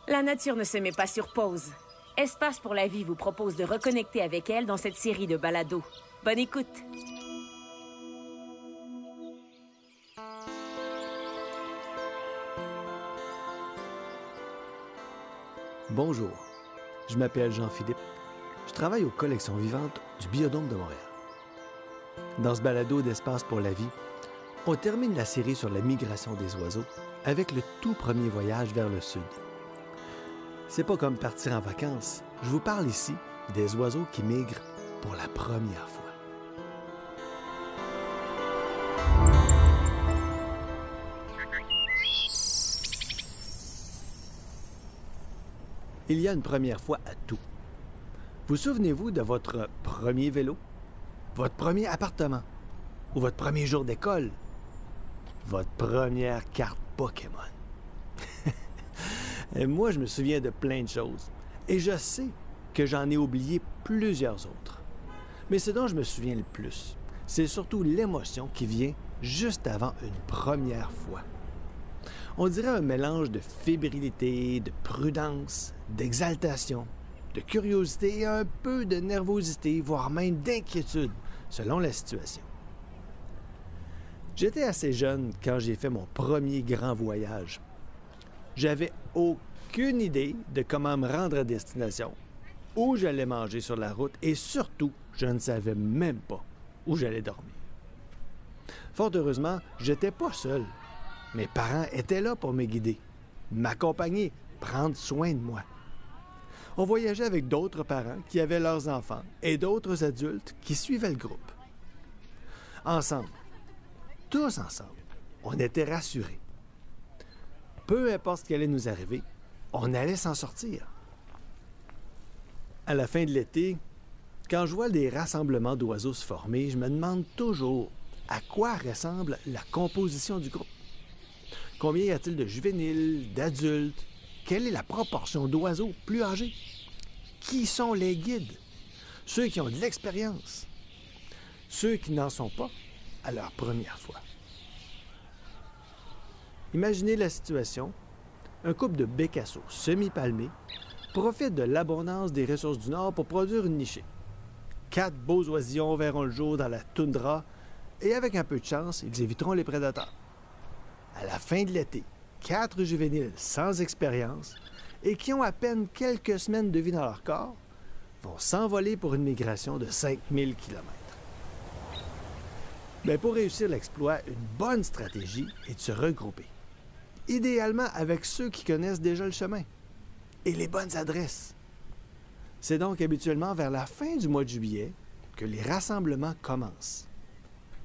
La nature ne se met pas sur pause. Espace pour la vie vous propose de reconnecter avec elle dans cette série de balados. Bonne écoute! Bonjour, je m'appelle Jean-Philippe. Je travaille aux collections vivantes du Biodôme de Montréal. Dans ce balado d'Espace pour la vie, on termine la série sur la migration des oiseaux avec le tout premier voyage vers le sud. C'est pas comme partir en vacances. Je vous parle ici des oiseaux qui migrent pour la première fois. Il y a une première fois à tout. Vous souvenez-vous de votre premier vélo, votre premier appartement ou votre premier jour d'école, votre première carte Pokémon? Moi, je me souviens de plein de choses et je sais que j'en ai oublié plusieurs autres. Mais ce dont je me souviens le plus, c'est surtout l'émotion qui vient juste avant une première fois. On dirait un mélange de fébrilité, de prudence, d'exaltation, de curiosité et un peu de nervosité, voire même d'inquiétude, selon la situation. J'étais assez jeune quand j'ai fait mon premier grand voyage. J'avais aucune idée de comment me rendre à destination, où j'allais manger sur la route et surtout, je ne savais même pas où j'allais dormir. Fort heureusement, j'étais pas seul. Mes parents étaient là pour me guider, m'accompagner, prendre soin de moi. On voyageait avec d'autres parents qui avaient leurs enfants et d'autres adultes qui suivaient le groupe. Ensemble, tous ensemble, on était rassurés. Peu importe ce qui allait nous arriver, on allait s'en sortir. À la fin de l'été, quand je vois des rassemblements d'oiseaux se former, je me demande toujours à quoi ressemble la composition du groupe. Combien y a-t-il de juvéniles, d'adultes? Quelle est la proportion d'oiseaux plus âgés? Qui sont les guides? Ceux qui ont de l'expérience? Ceux qui n'en sont pas à leur première fois? Imaginez la situation. Un couple de bécassos semi-palmés profite de l'abondance des ressources du Nord pour produire une nichée. 4 beaux oisillons verront le jour dans la toundra et avec un peu de chance, ils éviteront les prédateurs. À la fin de l'été, 4 juvéniles sans expérience et qui ont à peine quelques semaines de vie dans leur corps vont s'envoler pour une migration de 5000 km. Mais pour réussir l'exploit, une bonne stratégie est de se regrouper. Idéalement avec ceux qui connaissent déjà le chemin et les bonnes adresses. C'est donc habituellement vers la fin du mois de juillet que les rassemblements commencent.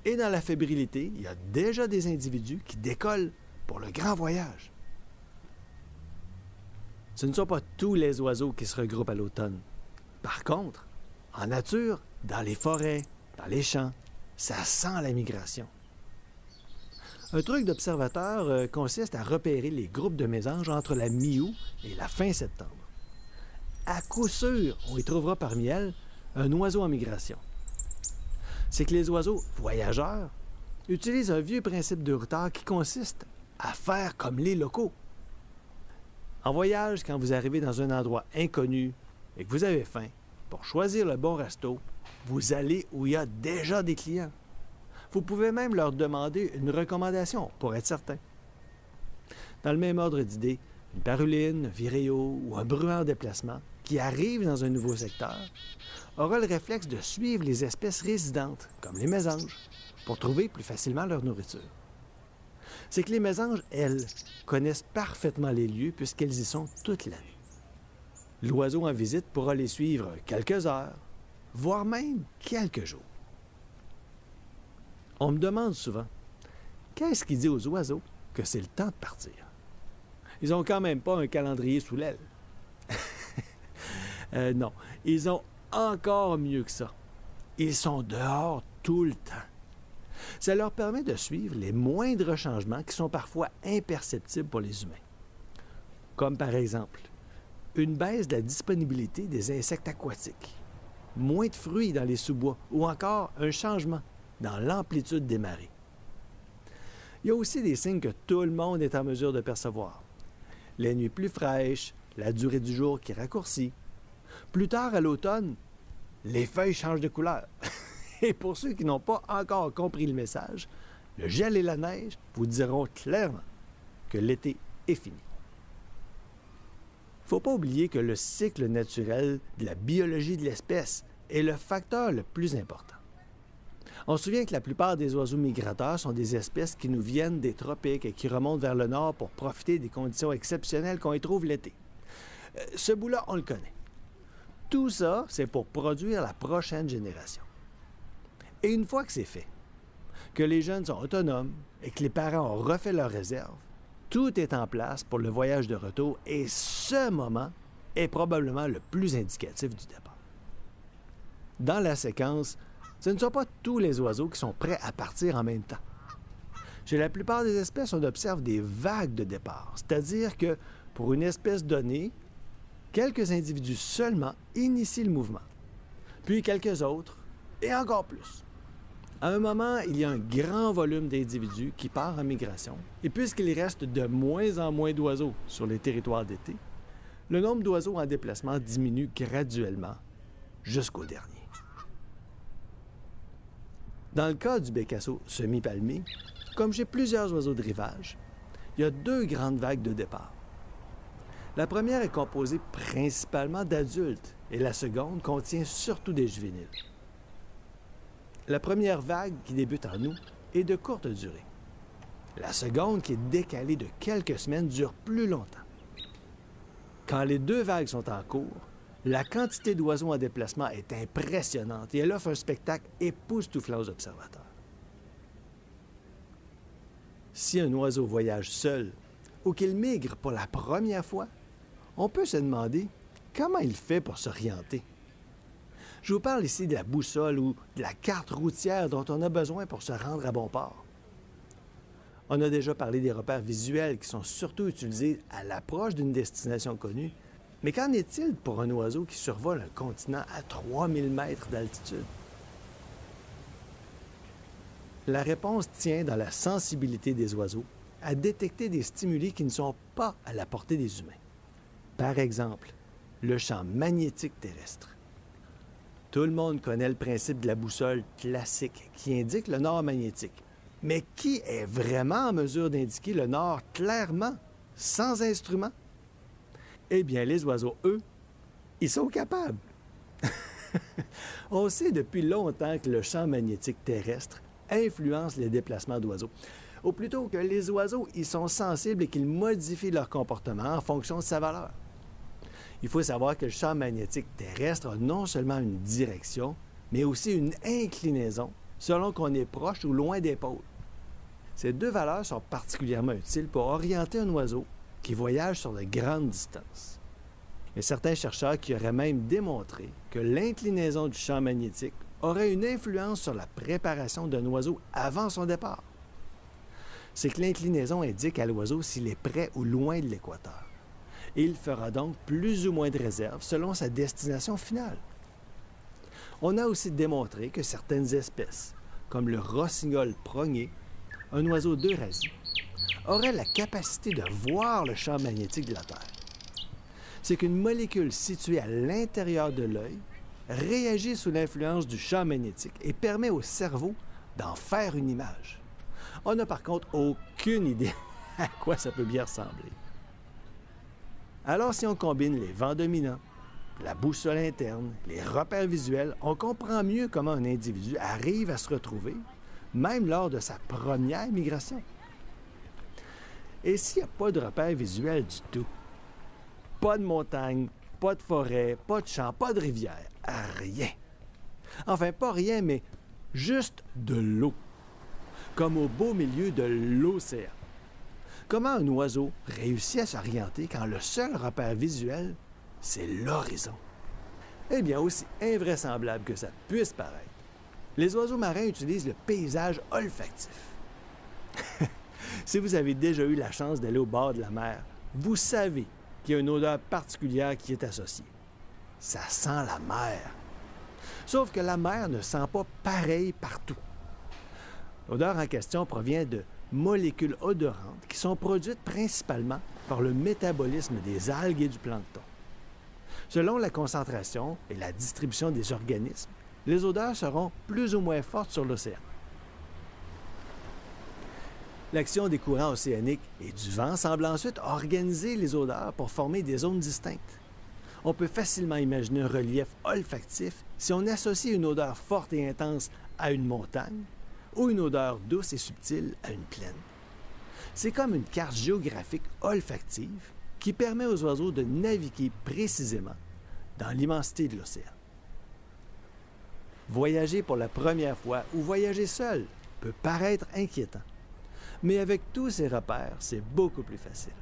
Et dans la fébrilité, il y a déjà des individus qui décollent pour le grand voyage. Ce ne sont pas tous les oiseaux qui se regroupent à l'automne. Par contre, en nature, dans les forêts, dans les champs, ça sent la migration. Un truc d'observateur consiste à repérer les groupes de mésanges entre la mi-août et la fin septembre. À coup sûr, on y trouvera parmi elles un oiseau en migration. C'est que les oiseaux voyageurs utilisent un vieux principe de retard qui consiste à faire comme les locaux. En voyage, quand vous arrivez dans un endroit inconnu et que vous avez faim, pour choisir le bon resto, vous allez où il y a déjà des clients. Vous pouvez même leur demander une recommandation pour être certain. Dans le même ordre d'idée, une paruline, un viréo ou un bruant en déplacement qui arrive dans un nouveau secteur aura le réflexe de suivre les espèces résidentes, comme les mésanges, pour trouver plus facilement leur nourriture. C'est que les mésanges, elles, connaissent parfaitement les lieux puisqu'elles y sont toute l'année. L'oiseau en visite pourra les suivre quelques heures, voire même quelques jours. On me demande souvent, qu'est-ce qui dit aux oiseaux que c'est le temps de partir? Ils n'ont quand même pas un calendrier sous l'aile. Non, ils ont encore mieux que ça. Ils sont dehors tout le temps. Ça leur permet de suivre les moindres changements qui sont parfois imperceptibles pour les humains. Comme par exemple, une baisse de la disponibilité des insectes aquatiques, moins de fruits dans les sous-bois ou encore un changement dans l'amplitude des marées. Il y a aussi des signes que tout le monde est en mesure de percevoir. Les nuits plus fraîches, la durée du jour qui raccourcit. Plus tard, à l'automne, les feuilles changent de couleur. Et pour ceux qui n'ont pas encore compris le message, le gel et la neige vous diront clairement que l'été est fini. Il ne faut pas oublier que le cycle naturel de la biologie de l'espèce est le facteur le plus important. On se souvient que la plupart des oiseaux migrateurs sont des espèces qui nous viennent des tropiques et qui remontent vers le nord pour profiter des conditions exceptionnelles qu'on y trouve l'été. Ce bout-là, on le connaît. Tout ça, c'est pour produire la prochaine génération. Et une fois que c'est fait, que les jeunes sont autonomes et que les parents ont refait leurs réserves, tout est en place pour le voyage de retour et ce moment est probablement le plus indicatif du départ. Dans la séquence, ce ne sont pas tous les oiseaux qui sont prêts à partir en même temps. Chez la plupart des espèces, on observe des vagues de départ, c'est-à-dire que pour une espèce donnée, quelques individus seulement initient le mouvement, puis quelques autres, et encore plus. À un moment, il y a un grand volume d'individus qui part en migration, et puisqu'il reste de moins en moins d'oiseaux sur les territoires d'été, le nombre d'oiseaux en déplacement diminue graduellement jusqu'au dernier. Dans le cas du bécasseau semi-palmé, comme chez plusieurs oiseaux de rivage, il y a deux grandes vagues de départ. La première est composée principalement d'adultes et la seconde contient surtout des juvéniles. La première vague, qui débute en août, est de courte durée. La seconde, qui est décalée de quelques semaines, dure plus longtemps. Quand les deux vagues sont en cours, la quantité d'oiseaux en déplacement est impressionnante et elle offre un spectacle époustouflant aux observateurs. Si un oiseau voyage seul ou qu'il migre pour la première fois, on peut se demander comment il fait pour s'orienter. Je vous parle ici de la boussole ou de la carte routière dont on a besoin pour se rendre à bon port. On a déjà parlé des repères visuels qui sont surtout utilisés à l'approche d'une destination connue, mais qu'en est-il pour un oiseau qui survole un continent à 3000 mètres d'altitude? La réponse tient dans la sensibilité des oiseaux à détecter des stimuli qui ne sont pas à la portée des humains. Par exemple, le champ magnétique terrestre. Tout le monde connaît le principe de la boussole classique qui indique le nord magnétique. Mais qui est vraiment en mesure d'indiquer le nord clairement, sans instrument? Eh bien, les oiseaux, eux, ils sont capables. On sait depuis longtemps que le champ magnétique terrestre influence les déplacements d'oiseaux. Ou plutôt que les oiseaux, ils sont sensibles et qu'ils modifient leur comportement en fonction de sa valeur. Il faut savoir que le champ magnétique terrestre a non seulement une direction, mais aussi une inclinaison selon qu'on est proche ou loin des pôles. Ces deux valeurs sont particulièrement utiles pour orienter un oiseau qui voyage sur de grandes distances. Il y a certains chercheurs qui auraient même démontré que l'inclinaison du champ magnétique aurait une influence sur la préparation d'un oiseau avant son départ. C'est que l'inclinaison indique à l'oiseau s'il est près ou loin de l'équateur. Et il fera donc plus ou moins de réserves selon sa destination finale. On a aussi démontré que certaines espèces, comme le rossignol progné, un oiseau d'Eurasie, auraient la capacité de voir le champ magnétique de la Terre. C'est qu'une molécule située à l'intérieur de l'œil réagit sous l'influence du champ magnétique et permet au cerveau d'en faire une image. On n'a par contre aucune idée à quoi ça peut bien ressembler. Alors si on combine les vents dominants, la boussole interne, les repères visuels, on comprend mieux comment un individu arrive à se retrouver, même lors de sa première migration. Et s'il n'y a pas de repères visuels du tout, pas de montagne, pas de forêt, pas de champ, pas de rivière, rien. Enfin, pas rien, mais juste de l'eau, comme au beau milieu de l'océan. Comment un oiseau réussit à s'orienter quand le seul repère visuel, c'est l'horizon? Eh bien, aussi invraisemblable que ça puisse paraître, les oiseaux marins utilisent le paysage olfactif. Si vous avez déjà eu la chance d'aller au bord de la mer, vous savez qu'il y a une odeur particulière qui est associée. Ça sent la mer. Sauf que la mer ne sent pas pareil partout. L'odeur en question provient de molécules odorantes qui sont produites principalement par le métabolisme des algues et du plancton. Selon la concentration et la distribution des organismes, les odeurs seront plus ou moins fortes sur l'océan. L'action des courants océaniques et du vent semble ensuite organiser les odeurs pour former des zones distinctes. On peut facilement imaginer un relief olfactif si on associe une odeur forte et intense à une montagne ou une odeur douce et subtile à une plaine. C'est comme une carte géographique olfactive qui permet aux oiseaux de naviguer précisément dans l'immensité de l'océan. Voyager pour la première fois ou voyager seul peut paraître inquiétant, mais avec tous ces repères, c'est beaucoup plus facile.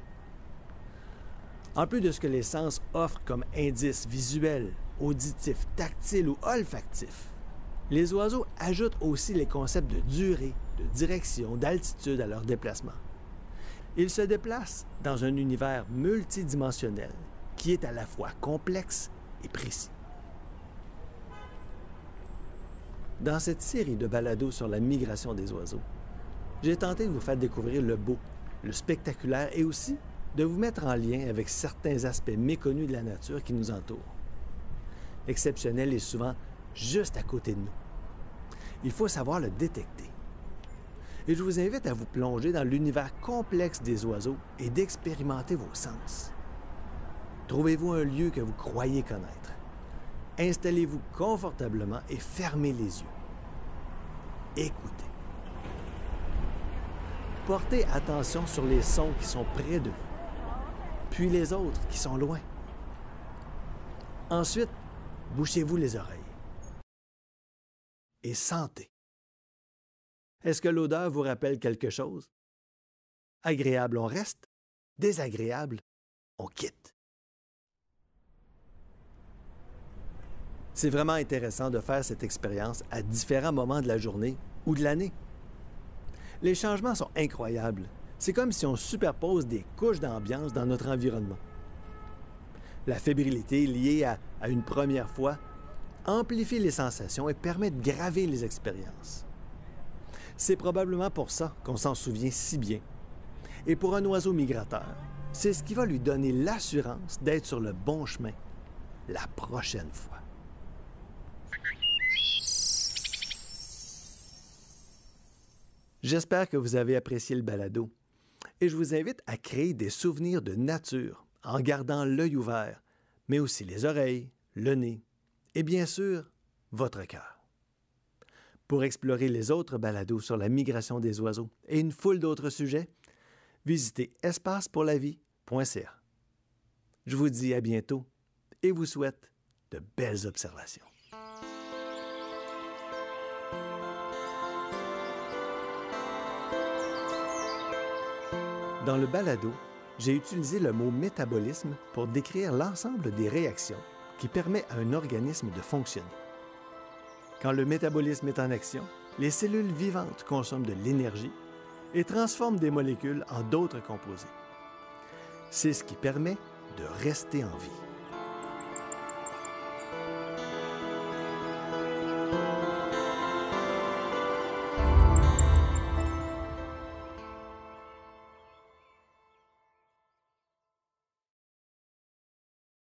En plus de ce que les sens offrent comme indices visuels, auditifs, tactiles ou olfactifs, les oiseaux ajoutent aussi les concepts de durée, de direction, d'altitude à leur déplacement. Ils se déplacent dans un univers multidimensionnel qui est à la fois complexe et précis. Dans cette série de balados sur la migration des oiseaux, j'ai tenté de vous faire découvrir le beau, le spectaculaire et aussi de vous mettre en lien avec certains aspects méconnus de la nature qui nous entoure. L'exceptionnel est souvent juste à côté de nous. Il faut savoir le détecter. Et je vous invite à vous plonger dans l'univers complexe des oiseaux et d'expérimenter vos sens. Trouvez-vous un lieu que vous croyez connaître. Installez-vous confortablement et fermez les yeux. Écoutez. Portez attention sur les sons qui sont près de vous, puis les autres qui sont loin. Ensuite, bouchez-vous les oreilles et sentez. Est-ce que l'odeur vous rappelle quelque chose? Agréable, on reste. Désagréable, on quitte. C'est vraiment intéressant de faire cette expérience à différents moments de la journée ou de l'année. Les changements sont incroyables. C'est comme si on superpose des couches d'ambiance dans notre environnement. La fébrilité liée à une première fois amplifie les sensations et permet de graver les expériences. C'est probablement pour ça qu'on s'en souvient si bien. Et pour un oiseau migrateur, c'est ce qui va lui donner l'assurance d'être sur le bon chemin la prochaine fois. J'espère que vous avez apprécié le balado et je vous invite à créer des souvenirs de nature en gardant l'œil ouvert, mais aussi les oreilles, le nez et bien sûr, votre cœur. Pour explorer les autres balados sur la migration des oiseaux et une foule d'autres sujets, visitez espacepourlavie.ca. Je vous dis à bientôt et vous souhaite de belles observations. Dans le balado, j'ai utilisé le mot métabolisme pour décrire l'ensemble des réactions qui permet à un organisme de fonctionner. Quand le métabolisme est en action, les cellules vivantes consomment de l'énergie et transforment des molécules en d'autres composés. C'est ce qui permet de rester en vie.